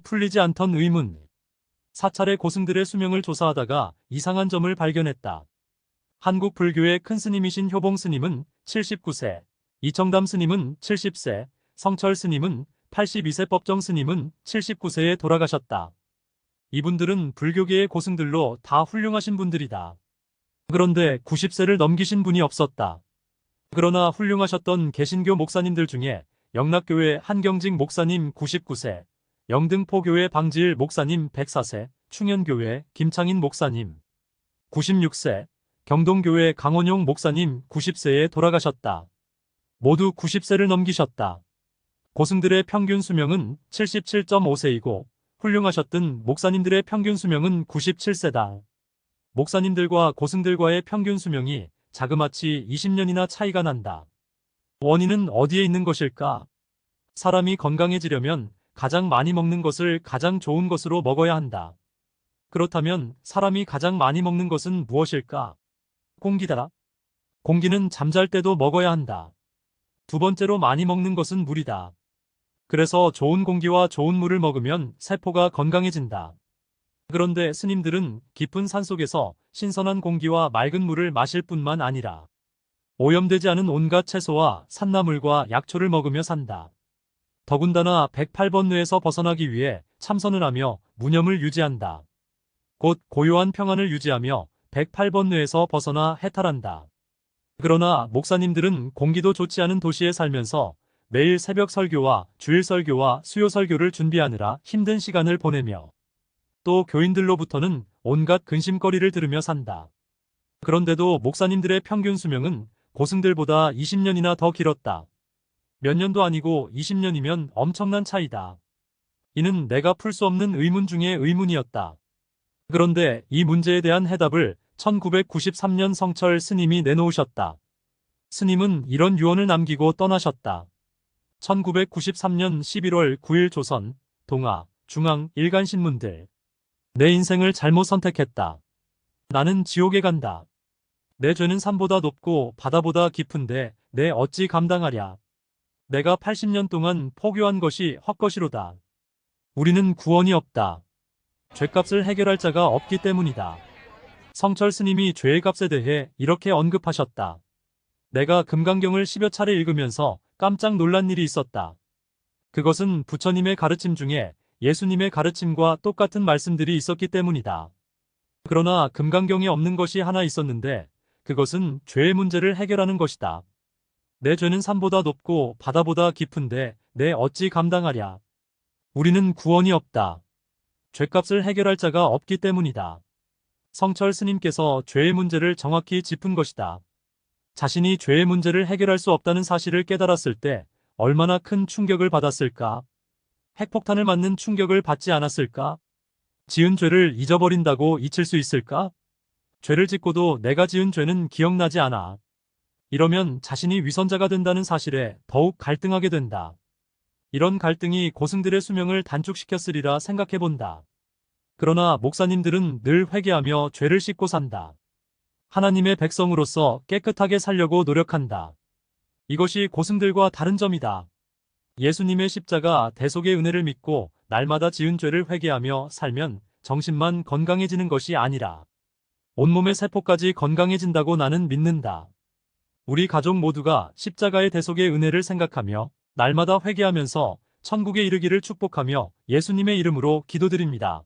풀리지 않던 의문. 사찰의 고승들의 수명을 조사하다가 이상한 점을 발견했다. 한국 불교의 큰 스님이신 효봉 스님은 79세, 이청담 스님은 70세, 성철 스님은 82세, 법정 스님은 79세에 돌아가셨다. 이분들은 불교계의 고승들로 다 훌륭하신 분들이다. 그런데 90세를 넘기신 분이 없었다. 그러나 훌륭하셨던 개신교 목사님들 중에 영락교회 한경직 목사님 99세, 영등포교회 방지일 목사님 104세, 충현교회 김창인 목사님 96세, 경동교회 강원용 목사님 90세에 돌아가셨다. 모두 90세를 넘기셨다. 고승들의 평균 수명은 77.5세이고 훌륭하셨던 목사님들의 평균 수명은 97세다. 목사님들과 고승들과의 평균 수명이 자그마치 20년이나 차이가 난다. 원인은 어디에 있는 것일까? 사람이 건강해지려면 가장 많이 먹는 것을 가장 좋은 것으로 먹어야 한다. 그렇다면 사람이 가장 많이 먹는 것은 무엇일까? 공기다. 공기는 잠잘 때도 먹어야 한다. 두 번째로 많이 먹는 것은 물이다. 그래서 좋은 공기와 좋은 물을 먹으면 세포가 건강해진다. 그런데 스님들은 깊은 산속에서 신선한 공기와 맑은 물을 마실 뿐만 아니라 오염되지 않은 온갖 채소와 산나물과 약초를 먹으며 산다. 더군다나 108번 뇌에서 벗어나기 위해 참선을 하며 무념을 유지한다. 곧 고요한 평안을 유지하며 108번 뇌에서 벗어나 해탈한다. 그러나 목사님들은 공기도 좋지 않은 도시에 살면서 매일 새벽 설교와 주일 설교와 수요 설교를 준비하느라 힘든 시간을 보내며 또 교인들로부터는 온갖 근심거리를 들으며 산다. 그런데도 목사님들의 평균 수명은 고승들보다 20년이나 더 길었다. 몇 년도 아니고 20년이면 엄청난 차이다. 이는 내가 풀 수 없는 의문 중의 의문이었다. 그런데 이 문제에 대한 해답을 1993년 성철 스님이 내놓으셨다. 스님은 이런 유언을 남기고 떠나셨다. 1993년 11월 9일 조선, 동아, 중앙, 일간신문들. 내 인생을 잘못 선택했다. 나는 지옥에 간다. 내 죄는 산보다 높고 바다보다 깊은데 내 어찌 감당하랴. 내가 80년 동안 포교한 것이 헛것이로다. 우리는 구원이 없다. 죄값을 해결할 자가 없기 때문이다. 성철 스님이 죄의 값에 대해 이렇게 언급하셨다. 내가 금강경을 10여 차례 읽으면서 깜짝 놀란 일이 있었다. 그것은 부처님의 가르침 중에 예수님의 가르침과 똑같은 말씀들이 있었기 때문이다. 그러나 금강경에 없는 것이 하나 있었는데 그것은 죄의 문제를 해결하는 것이다. 내 죄는 산보다 높고 바다보다 깊은데 내 어찌 감당하랴. 우리는 구원이 없다. 죄값을 해결할 자가 없기 때문이다. 성철 스님께서 죄의 문제를 정확히 짚은 것이다. 자신이 죄의 문제를 해결할 수 없다는 사실을 깨달았을 때 얼마나 큰 충격을 받았을까? 핵폭탄을 맞는 충격을 받지 않았을까? 지은 죄를 잊어버린다고 잊힐 수 있을까? 죄를 짓고도 내가 지은 죄는 기억나지 않아. 이러면 자신이 위선자가 된다는 사실에 더욱 갈등하게 된다. 이런 갈등이 고승들의 수명을 단축시켰으리라 생각해본다. 그러나 목사님들은 늘 회개하며 죄를 씻고 산다. 하나님의 백성으로서 깨끗하게 살려고 노력한다. 이것이 고승들과 다른 점이다. 예수님의 십자가 대속의 은혜를 믿고 날마다 지은 죄를 회개하며 살면 정신만 건강해지는 것이 아니라 온몸의 세포까지 건강해진다고 나는 믿는다. 우리 가족 모두가 십자가의 대속의 은혜를 생각하며 날마다 회개하면서 천국에 이르기를 축복하며 예수님의 이름으로 기도드립니다.